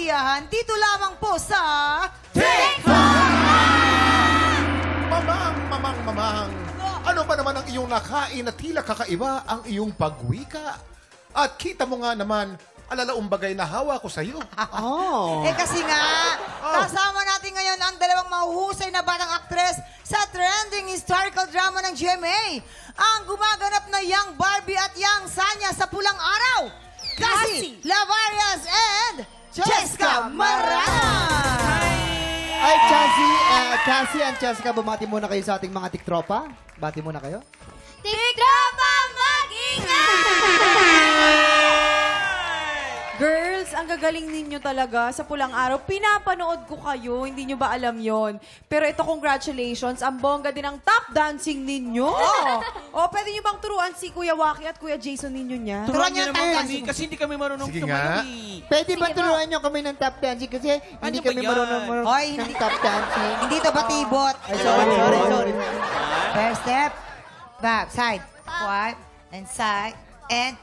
kasiyahan dito lamang po sa... Mamang. Ano ba naman ang iyong nakain na tila kakaiba ang iyong pagwika? At kita mo nga naman, alalaong bagay na hawa ko sa'yo. Eh kasi nga, kasama natin ngayon ang dalawang mahuhusay na batang aktres sa trending historical drama ng GMA. Ang gumaganap na Young Barbie at Young Sanya sa Pulang Araw. Cassie Lavarias and Jessica Maran! Ay, Cassie and Jessica, bumati muna kayo sa ating mga tiktropa. Bati muna kayo. Tiktropa, mag-ingat! Girls, ang gagaling ninyo talaga sa Pulang Araw. Pinapanood ko kayo, hindi nyo ba alam yon? Pero ito, congratulations, ang bongga din ang top dancing ninyo. Pwede nyo bang turuan si Kuya Waki at Kuya Jason ninyo niya? Turuan niyo naman kami kasi hindi kami marunong Sige tumayo. nga. Pwede ba turuan nyo kami ng tap dancing? Kasi hindi ba kami yan? marunong Hoy, ng tap dancing. Hindi to batibot. Ay, sorry. First step, back, side, forward, and side, and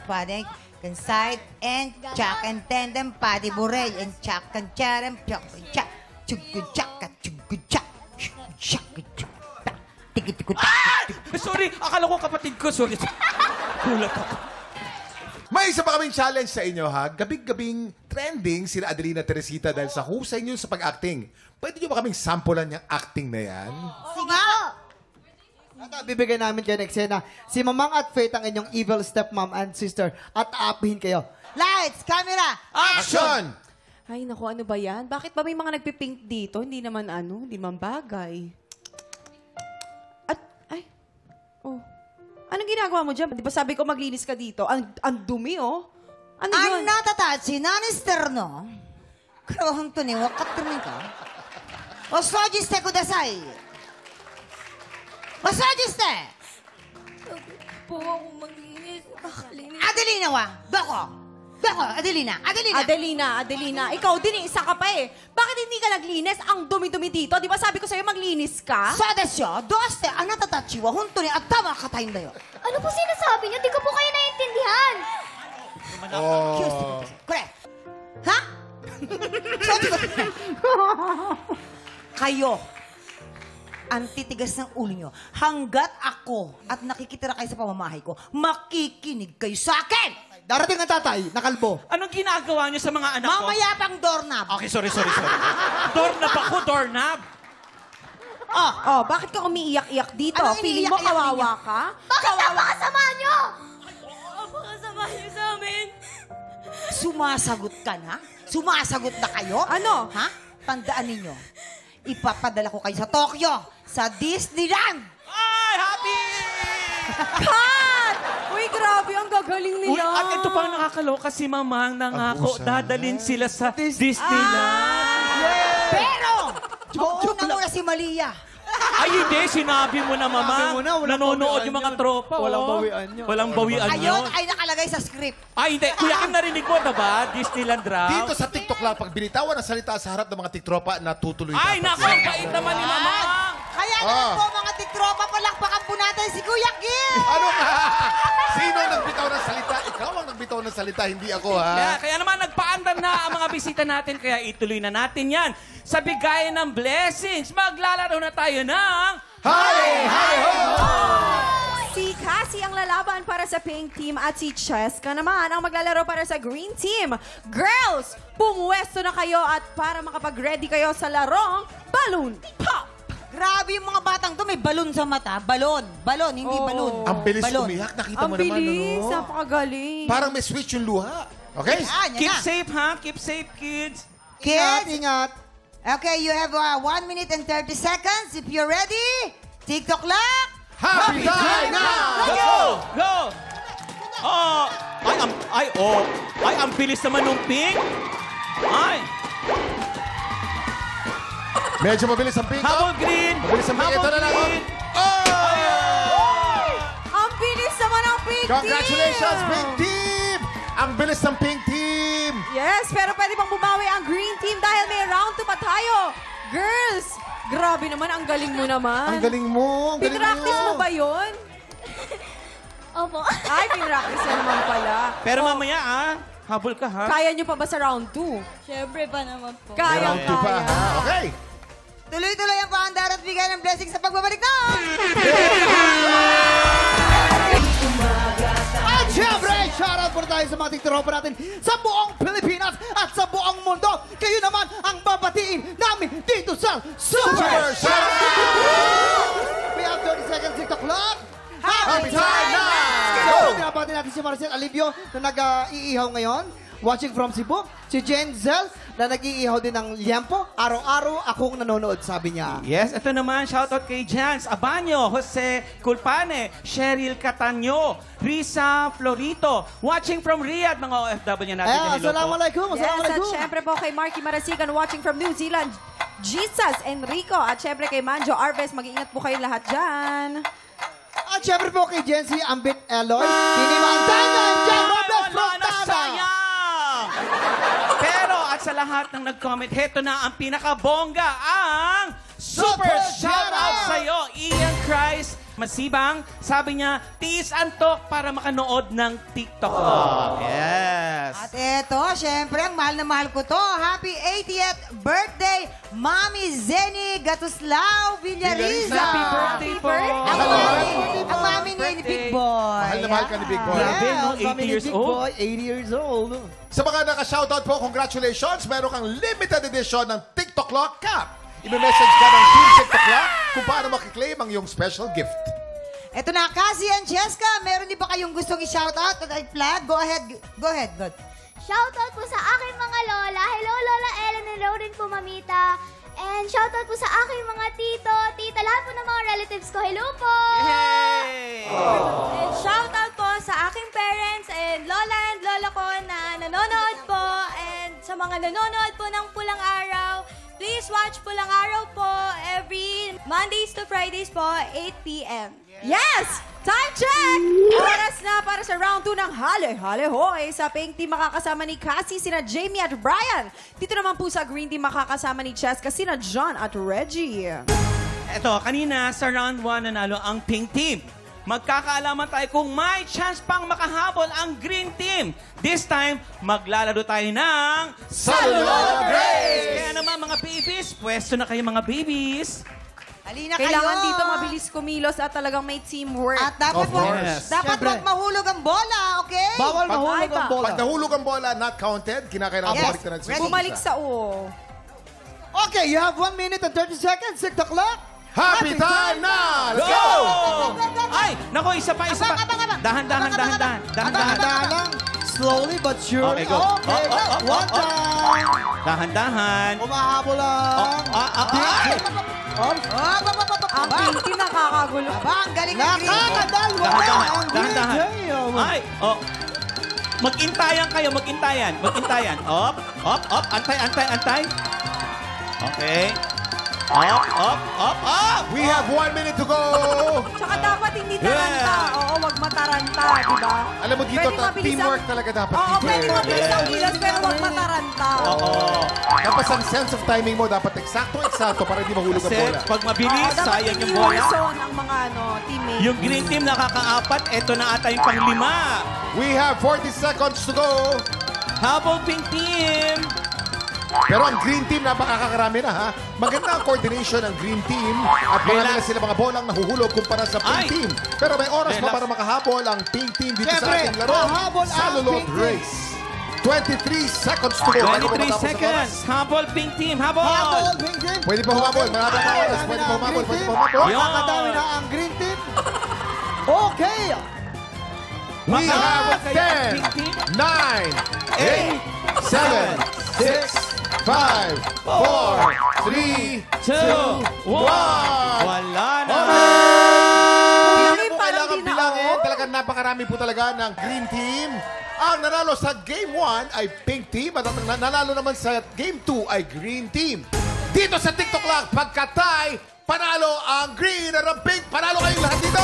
padding, and side, and chuck, and tandem, paddy buray, and chuck, and charam, chuck, and chuck, Sorry, akala ko kapatid ko. Sorry. Kulat ako. May isa pa kaming challenge sa inyo, ha? Gabing-gabing trending sila Adelina Teresita dahil sa husay nyo sa pag-acting. Pwede nyo ba kaming sampulan yung acting na yan? Sige. At bibigyan namin kayo ng eksena. Si Mamang at Faith ang inyong evil stepmom and sister at aapihin kayo. Lights, camera, Action! Ay, naku, ano ba yan? Bakit ba may mga nagpipink dito? Hindi naman hindi naman bagay. Anong ginagawa mo dyan? Di ba sabi ko maglinis ka dito? Ang dumi, oh. Ano yun? ang natatachi na no? Krohang to ni wakatumin ka. Osojiste kudasai. Osojiste! Po ako maglinis. Nakalinis. Adelina wa, Bako, Adelina. Adelina, ikaw din, isa ka pa eh. Bakit hindi ka naglinis? Ang dumi-dumi dito. Di ba sabi ko sa'yo maglinis ka? そうですよ。どうしてあなたたちは本当に頭固いんだよ。 Ano po sinasabi niyo? Di ko po kayo naiintindihan.これ。はちょっと待ってkayo, ang titigas ng ulo nyo. Hanggat ako at nakikitira kayo sa pamamahay ko, makikinig kayo sa akin! Darating ang tatay, nakalbo. Anong ginagawa niyo sa mga anak ko? Mamaya pang doorknob. Okay, sorry. Doorknob ako, doorknob. Oh, bakit ka umiiyak-iyak dito? Anong Feeling mo iniiyak-iyak kawawa ninyo? ka? Bakit napakasama niyo? Napakasama niyo sa amin. Sumasagot ka na? Sumasagot na kayo? Ano? Ha? Tandaan ninyo, ipapadala ko kayo sa Tokyo, sa Disneyland! Ay, happy! Cut! Uy, grabe, ang gagaling Uy, nila. at ito pang nakakaloka si Mamang nangako, Abusan. dadalhin sila sa Disneyland. Pero, una si Malia. Ay, hindi. Sinabi mo na, Mama. Sinabi mo na, walang Nanonood bawian yung mga yun. tropa. Walang oh. bawian yun. Walang bawian Ayun yun. ay nakalagay sa script. Ay, hindi. Kuya Kim, narinig mo, diba? Disneyland raw. Dito sa TikTok lang, pag binitawan ang salita sa harap ng mga tiktropa, natutuloy Ay, dapat naku, yan. ang bait naman ni Mamang. Kaya naman po mga tiktropa, palakpakan po natin si Kuya Gil! Ano ka? Sino ang nagbitaw ng salita? Ikaw ang nagbitaw ng salita, hindi ako, ha? Kaya naman, nagpaandar na ang mga bisita natin, kaya ituloy na natin yan. Sa bigayan ng blessings, maglalaro na tayo ng... Hi! Hi! Ho! Si Cassie ang lalaban para sa pink team at si Cheska naman ang maglalaro para sa green team. Girls, pumuwesto na kayo at para makapag-ready kayo sa larong Balloon Pop! Grabe yung mga batang to, may balon sa mata. Balon, hindi Oo. balon. Ang bilis Balon. umiyak, nakita Ang mo naman, bilis, ano? napakagaling. Parang may switch yung luha. Okay? Yan Keep na. safe, ha? Keep safe, kids. Ingat, Kids, ingat. okay, you have 1 minute and 30 seconds. If you're ready, TikTok clock. Happy time now! Go! Go! Oh, ay, ang bilis naman ng pink. Ay, Medyo mabilis ang pink. habol green. Mabilis ang pink. Ito na lang. green. Oh! Ang bilis naman ng pink Congratulations, team! pink team! Ang bilis ng pink team! Yes, pero pwede bang bumawi ang green team dahil may round 2 pa tayo. Girls, grabe naman, ang galing mo naman. Ang galing mo. Ang galing Pinractice mo ba yun? Opo. Ay, pinractice na naman pala. Pero mamaya, Habol ka, ha? Kaya nyo pa ba sa round 2? Siyempre pa naman po. May round 2 pa. Kaya. Okay. Tuloy-tuloy ang paandar at bigay ng blessing sa pagbabalik na. At syempre, shoutout po tayo sa mga tiktropa natin sa buong Pilipinas at sa buong mundo. Kayo naman ang babatiin namin dito sa Super We have 30 seconds, TikTok clock. Happy time now! So, pinapati natin si Marcel Alivio na nag-iihaw ngayon. Watching from Cebu. Si Jenzel na nag-iihaw din ng liempo. Araw-araw akong nanonood, sabi niya. Yes, ito naman, shoutout kay Jans Abanyo, Jose Culpane, Cheryl Catanyo, Risa Florito, watching from Riyadh, mga OFW natin. Assalamualaikum. Yes, at Assalamualaikum. syempre po kay Marky Marasigan watching from New Zealand, Jesus Enrico. At syempre kay Manjo Arves, mag-iingat po kayo lahat dyan. At syempre po kay Jency Ambit Eloy. Hinimandanan, Jan Robles Frontana. Sayang! Pero at sa lahat ng nag-comment, heto na ang pinakabongga, ang super shoutout sa'yo, Ian Christ Masibang. Sabi niya, tiis antok para makanood ng TikTok. Yes. At eto, syempre, ang mahal na mahal ko to. Happy 80th birthday, Mami Zeni Gatuslao Villariza. Happy birthday po. Ang mami ni Big Boy. Mahal na mahal ka ni Big Boy. Grabe, no? Yes, 80 years Big old. Boy, 80 years old. Sa mga naka-shoutout po, congratulations! Meron kang limited edition ng TikTok Clock Cap. I-message ka ng Team TikTok Clock kung paano makiklaim ang iyong special gift. Eto na, Cassie and Cheska, meron din ba kayong gustong i-shoutout o i-flag? Go ahead, God. Shoutout po sa aking mga lola. Hello, Lola Ellen. Hello din po, Mamita. And shoutout po sa aking mga tito, tita, lahat po ng mga relatives ko. Hello po! Yay! And shoutout po sa aking parents and lola ko na nanonood po. And sa mga nanonood po ng Pulang Araw, please watch Pulang Araw po every Mondays to Fridays po, 8 p.m. Yes! Time check! Oras na para sa round 2 ng Hale Hoy. Sa Pink Team makakasama ni Cassie, sina Jamie at Brian. Dito naman po sa Green Team makakasama ni Cheska, sina John at Reggie. Eto, kanina sa round 1 nanalo ang Pink Team. Magkakaalaman tayo kung may chance pang makahabol ang Green Team. This time, maglalaro tayo ng Salulolo Grace! Kaya naman mga babies, pwesto na kayo mga babies. Halina kayo. Kailangan dito mabilis kumilos at talagang may teamwork. At dapat, Of course. dapat Siyempre. wag mahulog ang bola, okay? Bawal mahulog ang bola. Pag nahulog ang bola, not counted, kinakailangan Yes. balik na ng Ready. Bumalik sa O. Okay, you have 1 minute and 30 seconds. TikTok clock. Happy time na! Let's Go! go! Ay, nako, isa pa. Dahan-dahan. Dahan lang. Slowly but surely. Okay, go. Okay, one time. Dahan-dahan. Umahabol lang. Ay! Ang Pink Team nakakagulo. Aba, ang galing ng Green. Nakakadalwa na ang Dahan-dahan. DJ. Ay, oh. Mag-intayan kayo, mag-intayan. Op. Antay. Okay. Op. We have 1 minute to go! Tsaka dapat hindi taranta. Yeah. Oo, wag mataranta, di ba? Alam mo dito, Pwede mabilis teamwork ang- talaga dapat. Oo, pwede teamwork. mabilis ang kilos, pero wag mataranta. Oo. Tapos ang sense of timing mo, dapat eksakto para hindi mahulog ang Kasi bola. pag mabilis, Oo, dapat sayang yung hindi bola. horizon ang mga teammates. Yung green team nakaka-apat, eto na ata yung pang-5. We have 40 seconds to go. Habol Pink Team. Pero ang green team, napakakarami na ha. Maganda ang coordination ng green team at marami na sila mga bolang nahuhulog kumpara sa pink Ay! team. Pero may oras pa Relax. para makahabol ang pink team dito sa Siyempre, ating laro. hahabol ang Salulot pink team. Race. 23 seconds to go. Bago 23 matapos ang seconds. oras. Habol Pink Team. Habol. Habol, Pink Team. Pwede pa humabol. Marami pa oras. Pwede pa humabol. Pwede pa humabol. Yun. Nakakadami na ang Green Team. Okay. We Makahabol have kaya ang 10, Pink Team. 9, 8, 7, 6, 5, 4, 3, 2, 1. Wala na. Hindi mo parang kailangan di na, bilangin. oh. Talagang napakarami po talaga ng green team. Ang nanalo sa Game 1 ay pink team at ang nanalo naman sa Game 2 ay green team. Dito sa TikTok lang, pagkatay, panalo ang green at ang pink. Panalo kayong lahat dito!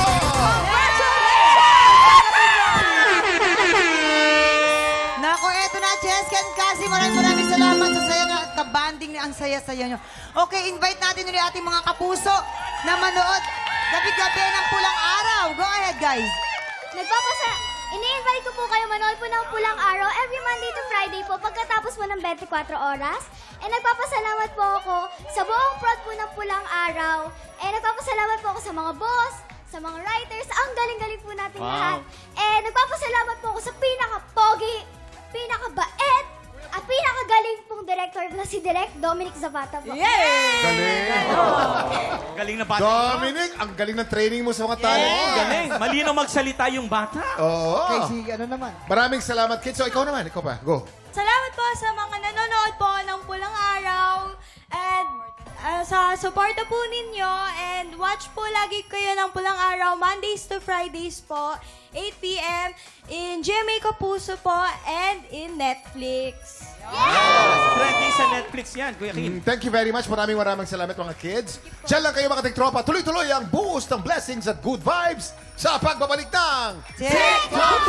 Nako, eto na, Cheska and Cassie. Maraming salamat sa saya na at kabanding na ang saya-saya nyo. Okay, invite natin ulit ating mga kapuso na manood gabi-gabi ng Pulang Araw. Go ahead, guys. Ini-invite ko po kayo manood po ng Pulang Araw every Monday to Friday po pagkatapos po ng 24 oras. And nagpapasalamat po ako sa buong prod po ng Pulang Araw. And nagpapasalamat po ako sa mga boss, sa mga writers. Ang galing-galing po natin lahat. And nagpapasalamat po ako sa pinaka-pogi, pinaka-bait, at pinakagaling pong director na si Direk Dominic Zapata po. Galing. Galing na bata. Dominic, ang galing ng training mo sa mga talent. Galing. Malino magsalita yung bata. Oo. Casey, ano naman? Maraming salamat, kids. So, ikaw naman. Ikaw pa. Go. Salamat po sa mga nanonood po ng Pulang Araw. And sa suporta po ninyo. And watch po lagi kayo ng Pulang Araw. Mondays to Fridays po. 8 p.m. in GMA Kapuso po. And in Netflix. Trending sa Netflix yan, Kuya Kim. Thank you very much. Maraming salamat mga kids. Diyan lang kayo mga tiktropa. Tuloy-tuloy ang buhos ng blessings at good vibes sa pagbabalik ng TikTok!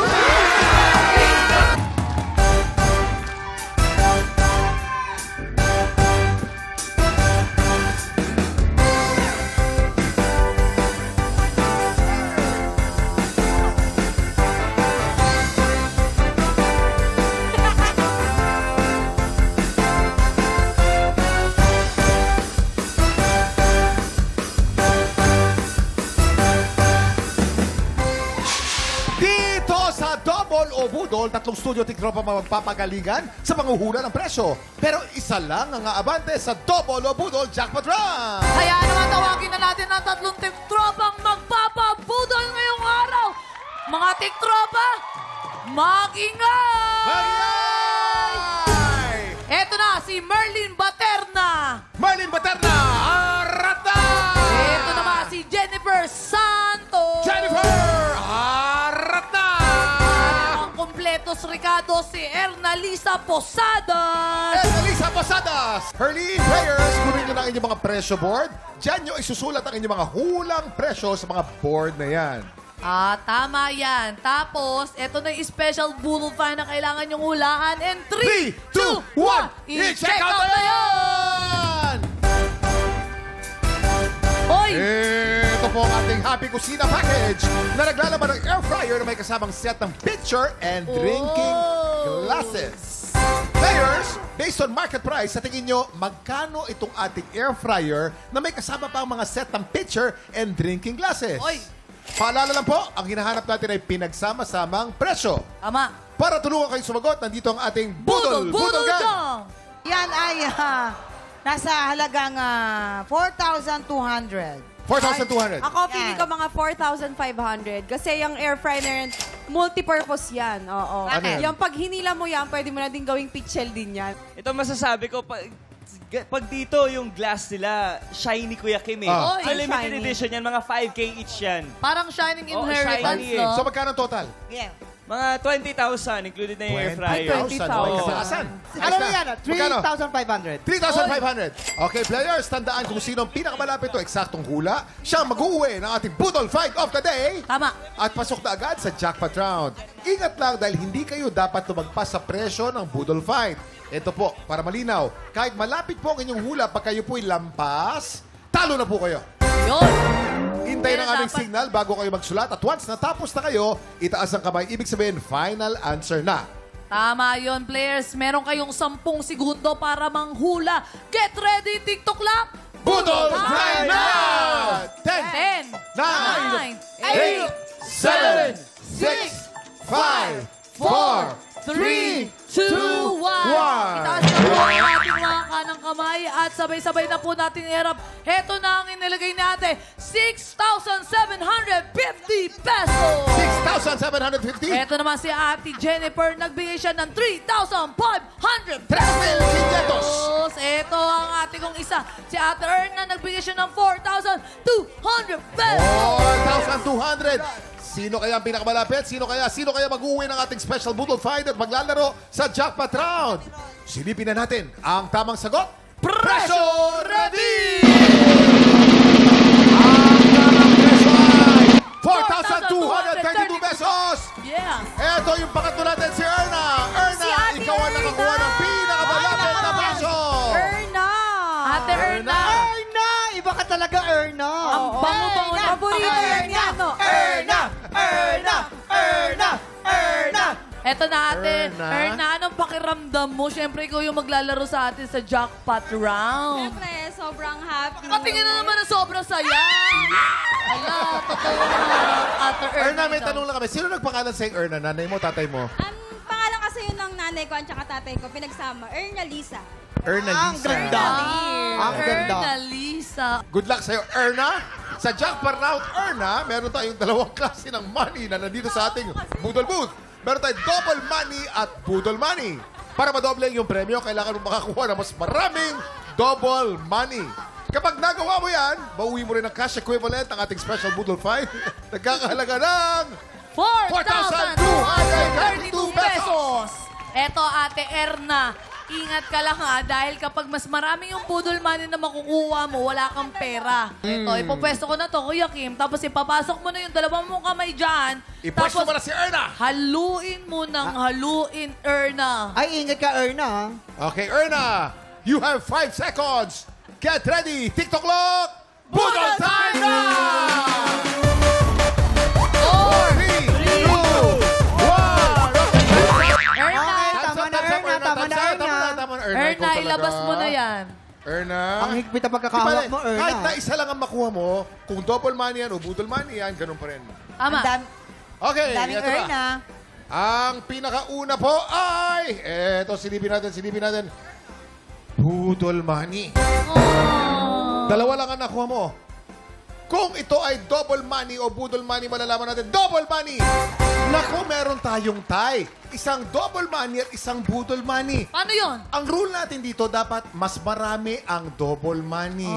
o budol, tatlong studio tiktropa magpapagalingan sa panguhula ng presyo. Pero isa lang ang aabante sa double o budol jackpot run. Kaya naman tawagin na natin ang tatlong tiktropang magpapabudol ngayong araw. Mga tiktropa, mag-ingay! Mag-ingay! Eto na, si Merlin Baterna. Merlin Baterna, arata! Eto naman, si Jennifer Santos. Jennifer, arata! Ang kompletos Ricardo, si Ernalisa Posadas. Elisa Posadas! Hurley players, kunin nyo na ang inyong mga presyo board. Diyan nyo isusulat ang inyong mga hulang presyo sa mga board na yan. Tama yan. Tapos, eto na yung special budol fan na kailangan yung hulaan. And 3, 2, 1, i-check out na yan! Hoy! Ito po ang ating Happy Kusina Package na naglalaman ng air fryer na may kasamang set ng pitcher and drinking glasses. Players, based on market price, sa tingin nyo, magkano itong ating air fryer na may kasama pa ang mga set ng pitcher and drinking glasses? Hoy! Paalala lang po, ang hinahanap natin ay pinagsama-samang presyo. Tama. Para tulungan kayo sumagot, nandito ang ating Budol! Budol Gang. Gang! Yan ay nasa halagang 4,200. 4,200. Ako, pili ko mga 4,500. Kasi yung air fryer, multi-purpose yan. Oo. Ano yan? Yung pag hinila mo yan, pwede mo na din gawing pitchel din yan. Ito masasabi ko, pag dito yung glass nila, shiny Kuya Kim eh. Ah. So Oy, limited shiny. edition yan, mga 5K each yan. Parang Shining Oo, Inheritance, shiny eh. no? So magkano total? Yeah. Mga 20,000, included na yung air fryer. 20,000. Oo. Kasalasan. Ano na yan? Magkano? 3,500. 3,500. Okay, players, tandaan kung sino ang pinakamalapit o eksaktong hula. Siya ang mag-uwi ng ating Budol Fight of the Day. Tama. At pasok na agad sa jackpot round. Ingat lang dahil hindi kayo dapat tumagpas sa presyo ng Budol Fight. Ito po, para malinaw, kahit malapit po ang inyong hula pag kayo po'y lampas, talo na po kayo. Yun. Hintayin ang Kaya aming dapat- signal bago kayo magsulat at once natapos na kayo, itaas ang kamay. Ibig sabihin, final answer na. Tama yun, players. Meron kayong 10 segundo para manghula. Get ready, TikTok lang! Budol Time Fight now! 10, 10, 9, 8, 7, 6, 5, 4, 3, 2, 1. 1. Itaas na po ang ating mga kanang kamay at sabay-sabay na po natin iharap. Heto na ang inilagay natin, 6,750 pesos. 6,750. Heto naman si Ate Jennifer, nagbigay siya ng 3,500 3,500. Ito ang ate kong isa. Si Ate Erna, nagbigay siya ng 4,200 pesos. 4,200. Sino kaya ang pinakamalapit? Sino kaya mag-uwi ng ating special Budol Fight at maglalaro sa jackpot round? Silipin na natin ang tamang sagot. Presyo ready! Ang tamang presyo ay 4,232 pesos! Yeah. Ito yung pangatlo natin, si Erna. Erna, Si Ate ikaw ang nakakuha ng pinakamalapit na presyo. Erna! Ate Erna. Erna! Iba ka talaga, Erna. Ang bango-bango na. Paborito yan yan, no? Erna! Erna! Eto na ate. Erna. Erna, anong pakiramdam mo? Siyempre, ikaw yung maglalaro sa atin sa jackpot round. Siyempre, sobrang happy. Katingin na naman na sobrang saya. Ala, totoo na. Ate Erna. Erna, may tanong lang kami. Sino nagpangalan sa'yo, Erna? Nanay mo, tatay mo? Ang pangalan kasi yun ng nanay ko at saka tatay ko, pinagsama, Erna Lisa. Erna Ang Lisa. ganda. Ang ganda. Erna Lisa. Good luck sa'yo, Erna. Sa jackpot round, Erna, meron tayong dalawang klase ng money na nandito sa ating Budol Booth. Meron tayong double money at Budol money. Para madoble yung premyo, kailangan mo makakuha ng mas maraming double money. Kapag nagawa mo yan, mauwi mo rin ang cash equivalent ng ating special Budol Fight. Nagkakahalaga ng 4,232 pesos. Eto, ate Erna. Ingat ka lang ha, dahil kapag mas marami yung budol money na makukuha mo, wala kang pera. Ito, ipopwesto ko na to, Kuya Kim. Tapos ipapasok mo na yung dalawang mong kamay dyan. Ipwesto mo na si Erna. Haluin mo ng haluin, Erna. Ay, ingat ka, Erna. Okay, Erna, you have 5 seconds. Get ready. TikTok clock. Budol time na! 4, 3, 2, 1. Erna, Tama na, Erna. Tama na, Erna. Erna, ilabas mo na yan. Erna. Ang higpit na pagkakahawak mo, Erna. Kahit na isa lang ang makuha mo, kung double money yan o budol money yan, ganun pa rin. Tama. Okay, Daming ito na. Erna. Ang pinakauna po ay, eto, silipin natin. Budol money. Dalawa lang ang nakuha mo. Kung ito ay double money o budol money, malalaman natin, double money! Naku, meron tayong tie. Isang double money at isang budol money. Paano yun? Ang rule natin dito, dapat mas marami ang double money.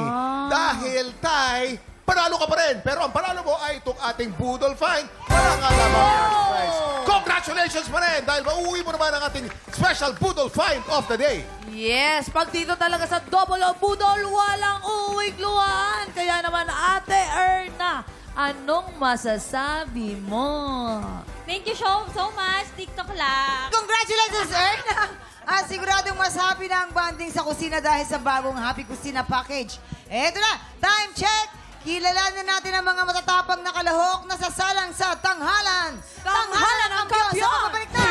Dahil tie, panalo ka pa rin. Pero ang panalo mo ay itong ating budol fine. Wala nga lamang first prize. Congratulations pa rin dahil mauuwi mo naman ang ating special budol fine of the day. Yes, pag dito talaga sa double o budol, walang uwing luhaan. Kaya naman, ate Erna, anong masasabi mo? Thank you so much, TikTok lang. Congratulations, Erna! At siguradong masabi na ang banding sa kusina dahil sa bagong Happy Kusina Package. Eto na, time check! Kilalanin natin ang mga matatapang na kalahok na sasalang sa tanghalan. Tanghalan ang kampiyon! Sa pabalik na!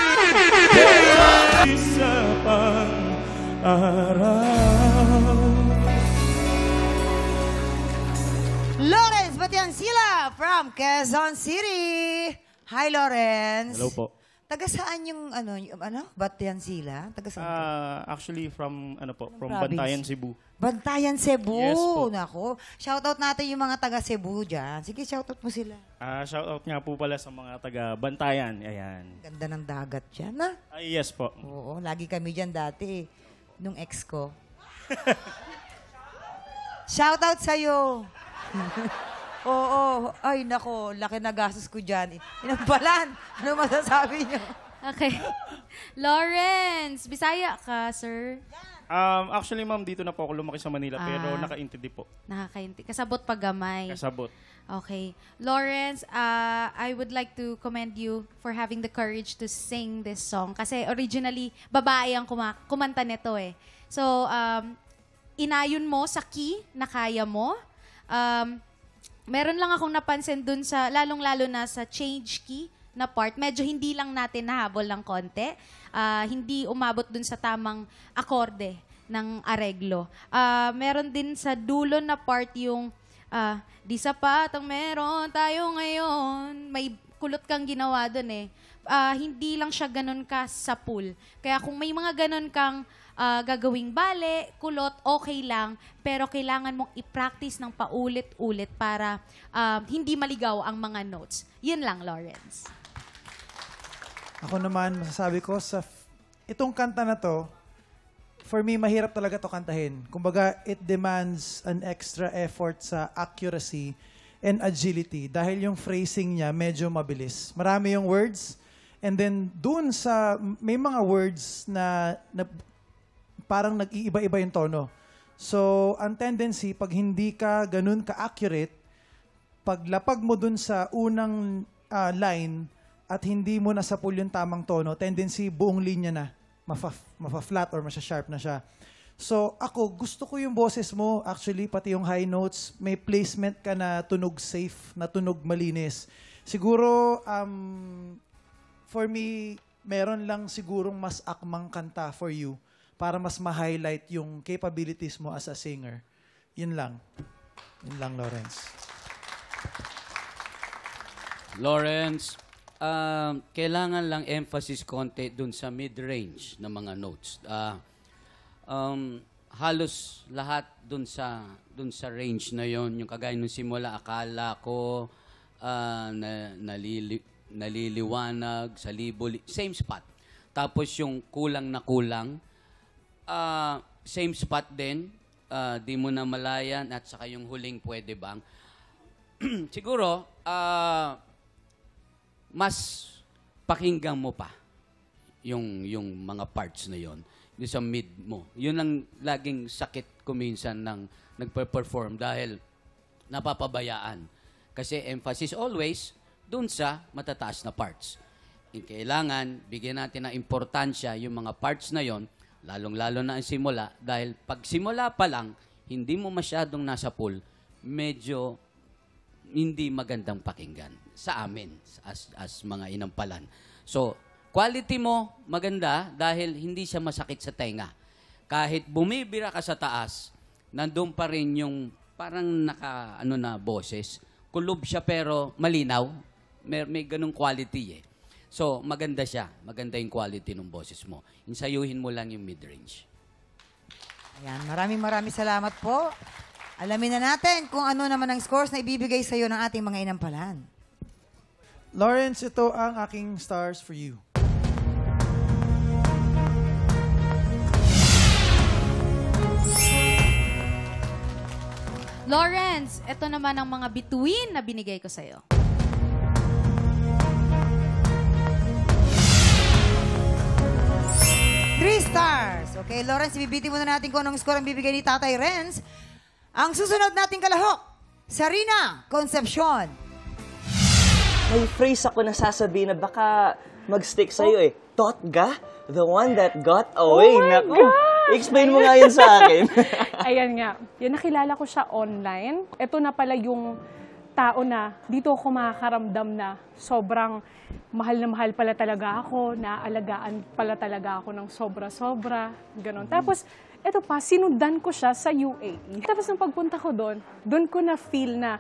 Isa pang araw. Lawrence Batiansila from Quezon City. Hi, Lawrence. Hello po. Taga saan yung Batiansila? Taga saan? Actually from from province? Bantayan, Cebu. Bantayan, Cebu. Yes po. Nako. Shoutout natin yung mga taga Cebu dyan. Sige, shoutout mo sila. Shoutout nga po pala sa mga taga Bantayan. Ayan. Ganda ng dagat dyan, ha? Ay, yes po. Oo, lagi kami dyan dati. Nung ex ko. Shoutout sa'yo. Oo. Ay, nako. Laki na gastos ko dyan. Inampalan. Ano masasabi niyo? Okay. Lawrence, Bisaya ka, sir. Actually, ma'am, dito na po ako lumaki sa Manila pero nakaintindi po. Nakakainti. Kasabot pagamay. Kasabot. Okay. Lawrence, I would like to commend you for having the courage to sing this song. Kasi originally, babae ang kumanta nito eh. So, inayon mo sa key na kaya mo. Meron lang akong napansin dun sa, lalong-lalo na sa change key na part. Medyo hindi lang natin nahabol ng konti. Hindi umabot dun sa tamang akorde ng areglo. Meron din sa dulo na part yung di sapat ang meron tayo ngayon. May kulot kang ginawa dun eh. Hindi lang siya ganun ka sa pool. Kaya kung may mga ganun kang gagawing bale, kulot, okay lang. Pero kailangan mong i-practice ng paulit-ulit para hindi maligaw ang mga notes. Yun lang, Lawrence. Ako naman, masasabi ko, sa itong kanta na to, for me, mahirap talaga to kantahin. Kumbaga, it demands an extra effort sa accuracy and agility dahil yung phrasing niya medyo mabilis. Marami yung words, and then dun sa, may mga words na parang nag-iiba-iba yung tono. So, ang tendency, pag hindi ka ganun ka-accurate, paglapag mo dun sa unang line at hindi mo nasapul yung tamang tono, tendency, buong linya na, mafa-flat or masya-sharp na siya. So, ako, gusto ko yung boses mo, actually, pati yung high notes, may placement ka na tunog safe, na tunog malinis. Siguro, for me, meron lang sigurong mas akmang kanta for you para mas ma-highlight yung capabilities mo as a singer. Yun lang. Yun lang, Lawrence. Lawrence, kailangan lang emphasis konti dun sa mid-range ng mga notes. Halos lahat dun sa range na yon, yung kagaya nung simula, akala ko naliliwanag sa same spot. Tapos yung kulang na kulang, same spot din, di mo na malayan, at saka yung huling pwede bang. Siguro, mas pakinggan mo pa yung mga parts na yon, yung sa mid mo. Yun ang laging sakit ko minsan ng nagpe-perform dahil napapabayaan. Kasi emphasis always dun sa matataas na parts. Kailangan bigyan natin ng importansya yung mga parts na yon, lalong-lalo na ang simula, dahil pag simula pa lang, hindi mo masyadong nasa pool, medyo hindi magandang pakinggan sa amin as mga inampalan. So, quality mo maganda dahil hindi siya masakit sa tenga. Kahit bumibira ka sa taas, nandun pa rin yung parang na boses. Kulob siya pero malinaw. May ganung quality eh. So, maganda siya. Maganda yung quality ng boses mo. Insayuhin mo lang yung mid-range. Ayan, maraming salamat po. Alamin na natin kung ano naman ang scores na ibibigay sa iyo ng ating mga inampalan. Lawrence, ito ang aking stars for you. Lawrence, ito naman ang mga bituin na binigay ko sa'yo. Three stars. Okay, Lawrence, ibibiti muna natin kung anong score ang bibigay ni Tatay Renz. Ang susunod nating kalahok, Sarina Concepcion. May phrase ako na sasabihin na baka mag-stick sa'yo eh. Totga? The one that got away. Oh my Naku, gosh! explain mo nga yun sa akin. Ayan nga. Yun, nakilala ko siya online. Ito na pala yung tao na dito ako makakaramdam na sobrang mahal na mahal pala talaga ako, naalagaan pala talaga ako ng sobra-sobra, gano'n. Tapos, eto pa, sinundan ko siya sa UAE. Tapos nung pagpunta ko doon ko na-feel na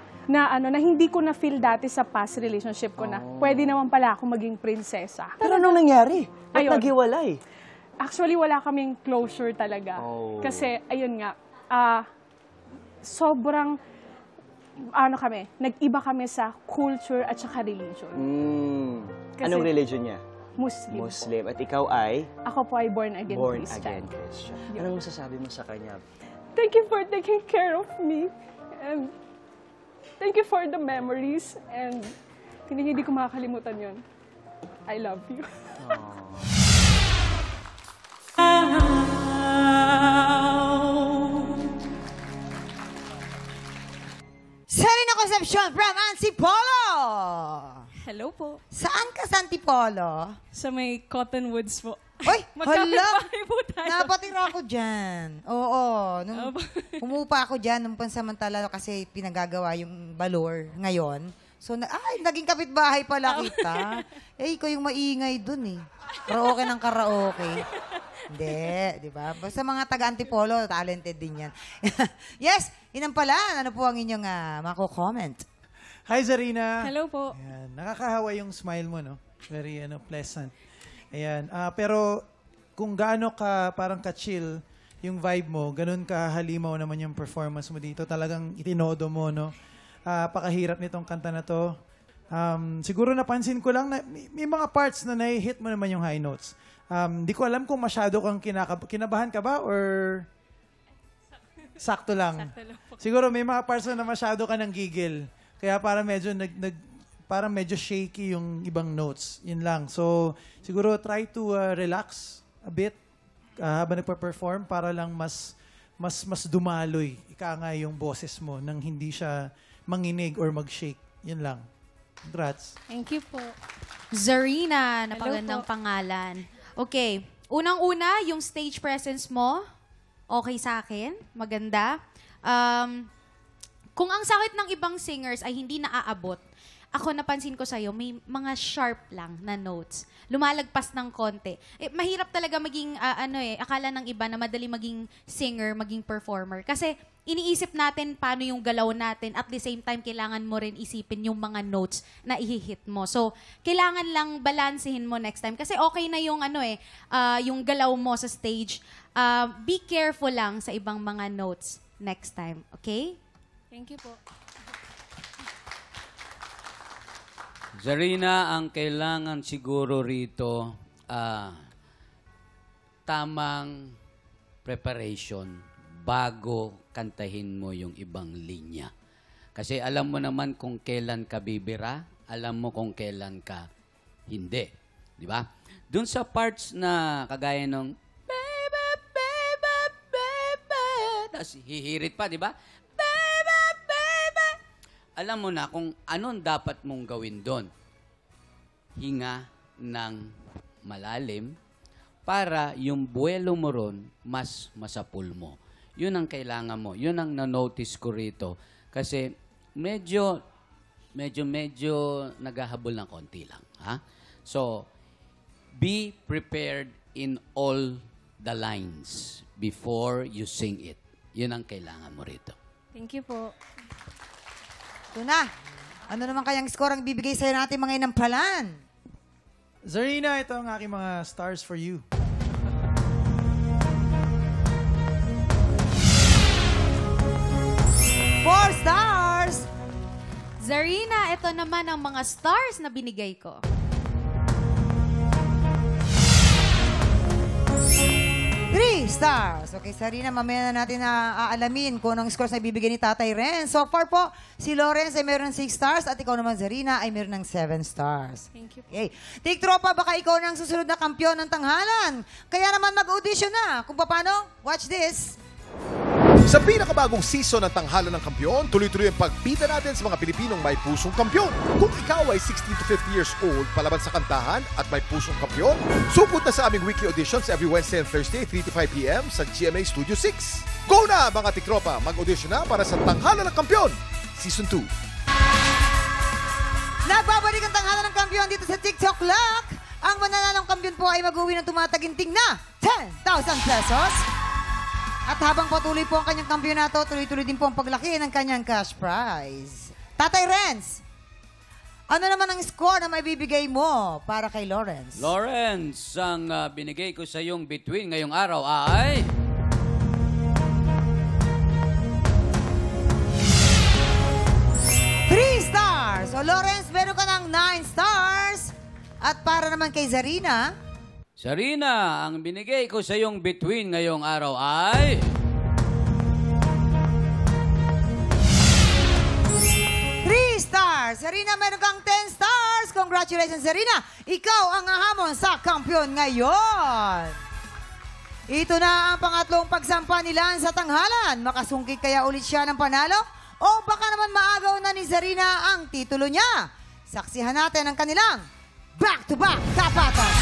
hindi ko na-feel dati sa past relationship ko na pwede naman pala ako maging prinsesa. Pero anong nangyari? Ba't Ayun. naghiwalay? Actually, wala kaming closure talaga. Kasi, ayun nga, sobrang, nag-iba kami sa culture at saka religion. Kasi, anong religion niya? Muslim. Muslim. At ikaw ay? Ako po ay born again Christian. Born again Christian. Anong masasabi mo sa kanya? Thank you for taking care of me. And thank you for the memories. And hindi ko makakalimutan yun. I love you. Sarina Concepcion from Antipolo. Hello po. Saan ka sa Antipolo? Sa may Cottonwoods po. Uy, Magkapit-bahay po tayo. Napatira ako dyan. Oo. Umupa ako dyan nung pansamantala kasi pinagagawa yung balor ngayon. So, naging kapitbahay pala kita. Ikaw yung maingay dun eh. Karaoke ng karaoke. Hindi, di ba? Basta mga taga-Antipolo, talented din yan. Yes, inampalan. Ano po ang inyong mako-comment? Hi, Zarina. Hello po. Ayan, nakakahawa yung smile mo, no? Very pleasant. Ayan. Pero kung gaano ka parang ka-chill yung vibe mo, ganun ka halimaw naman yung performance mo dito. Talagang itinodo mo, no? Pakahirap nitong kanta na to. Siguro napansin ko lang na may mga parts na nai-hit mo naman yung high notes. Di ko alam kung masyado kang kinabahan ka ba or sakto lang. Siguro may mga parts na masyado ka ng gigil. Kaya para medyo shaky yung ibang notes. Yun lang. So, siguro try to relax a bit habang nagpa-perform para lang mas dumaloy. Ika nga yung boses mo nang hindi siya manginig or mag-shake. Yun lang. Congrats. Thank you po. Zarina, napagandang pangalan. Okay. Unang-una, yung stage presence mo, okay sa akin. Maganda. Kung ang sakit ng ibang singers ay hindi naaabot, ako napansin ko sa'yo, may mga sharp lang na notes. Lumalagpas ng konti. Mahirap talaga maging, akala ng iba na madali maging singer, maging performer. Kasi iniisip natin paano yung galaw natin. At the same time, kailangan mo rin isipin yung mga notes na ihihit mo. So, kailangan lang balansehin mo next time. Kasi okay na yung, yung galaw mo sa stage. Be careful lang sa ibang mga notes next time. Okay? Thank you po. Zarina, ang kailangan siguro rito, tamang preparation bago kantahin mo yung ibang linya. Kasi alam mo naman kung kailan ka bibira, alam mo kung kailan ka hindi. Di ba? Doon sa parts na kagaya ng baby, baby, baby, tapos hihirit pa, di ba? Alam mo na kung anong dapat mong gawin doon. Hinga ng malalim para yung buwelo mo ron mas masapul mo. Yun ang kailangan mo. Yun ang na-notice ko rito. Kasi medyo naghahabol ng konti lang. Ha? So, be prepared in all the lines before you sing it. Yun ang kailangan mo rito. Thank you po. Ito na. Ano naman kayang score ang bibigay sa'yo natin mga inampalan? Zarina, ito ang aking mga stars for you. Four stars! Zarina, ito naman ang mga stars na binigay ko. 3 stars. Okay, Zarina, mamaya na natin na aalamin kung anong scores na bibigyan ni Tatay Ren. So far po, si Lawrence ay meron ng 6 stars at ikaw naman, Zarina, ay meron ng 7 stars. Thank you. Okay. Take tropa, baka ikaw na ang susunod na kampiyon ng tanghalan. Kaya naman mag-audition na. Kung paano, watch this. Sa pinakabagong season ng Tanghalan ng Kampiyon, tuloy-tuloy ang pagbida natin sa mga Pilipinong may pusong kampiyon. Kung ikaw ay 16 to 50 years old, palaban sa kantahan at may pusong kampiyon, supot na sa aming weekly auditions every Wednesday and Thursday, 3 to 5 p.m. sa GMA Studio 6. Go na mga tiktropa! Mag-audition na para sa Tanghalan ng Kampiyon, Season 2. Nagbabalik ang Tanghalan ng Kampiyon dito sa TikTok Lock. Ang mananalong kampiyon po ay mag-uwi ng tumataginting na 10,000 pesos. At habang patuloy po ang kanyang kampyonato, tuloy-tuloy din po ang paglaki ng kanyang cash prize. Tatay Renz, ano naman ang score na may bibigay mo para kay Lawrence? Lawrence, ang binigay ko sa iyong bituin ngayong araw ay... Three stars! O Lawrence, meron ka ng 9 stars. At para naman kay Zarina... Zarina, ang binigay ko sa iyong bituin ngayong araw ay... 3 stars! Zarina, meron kang 10 stars. Congratulations, Zarina. Ikaw ang hahamon sa kampiyon ngayon. Ito na ang pangatlong pagsampa ni Lance sa tanghalan. Makasungkit kaya ulit siya ng panalo? O baka naman maagaw na ni Zarina ang titulo niya? Saksihan natin ang kanilang back-to-back tapatan.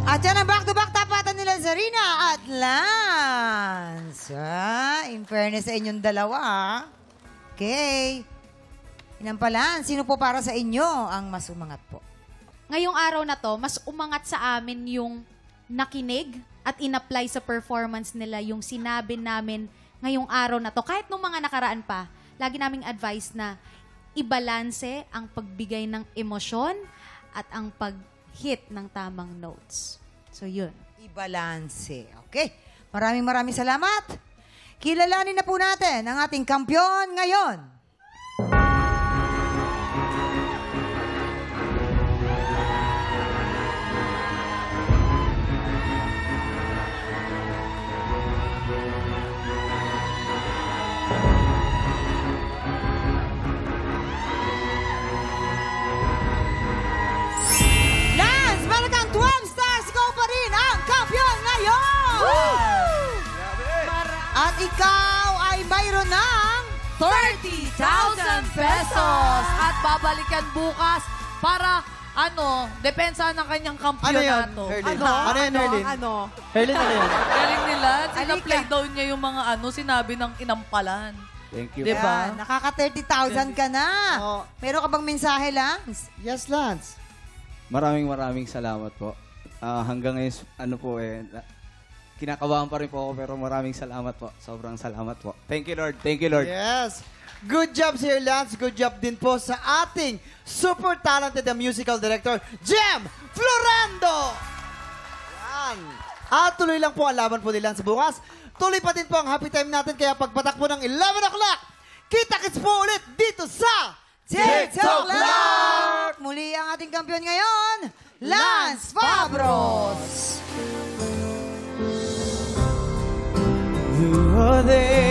At yan ang back-to-back tapatan nila Zarina at Lance. In fairness sa inyong dalawa. Okay. Inampalan, sino po para sa inyo ang mas umangat po? Ngayong araw na to, mas umangat sa amin yung nakinig at in-apply sa performance nila yung sinabi namin ngayong araw na to. Kahit nung mga nakaraan pa, lagi naming advice na ibalanse ang pagbigay ng emosyon at ang pag-hit ng tamang notes. So, yun. Ibalanse. Okay. Maraming salamat. Kilalanin na po natin ang ating kampiyon ngayon. At ikaw ay mayroon ng 30,000 pesos. At babalikan bukas para depensa ng kanyang Ano yun, kampyonato. Herlin? Ano yun, Herlin? Herlin, ano yun? Galing nila. Sina-play daw niya yung mga sinabi ng inampalan. Thank you. Diba? Yan, nakaka-30,000 ka na. Meron ka bang mensahe, Lance? Yes, Lance. Maraming salamat po. Hanggang ngayon, kinakabahan pa rin po ako pero maraming salamat po. Sobrang salamat po. Thank you, Lord. Thank you, Lord. Yes. Good job, Sir Lance. Good job din po sa ating super talented na musical director, Jem Florando. Yan. At tuloy lang po ang laban po ni Lance bukas. Tuloy pa din po ang happy time natin kaya pagpatak po ng 11 o'clock, kita-kits po ulit dito sa TikTok Clock! Muli ang ating kampiyon ngayon, Lance Fabros! You are there.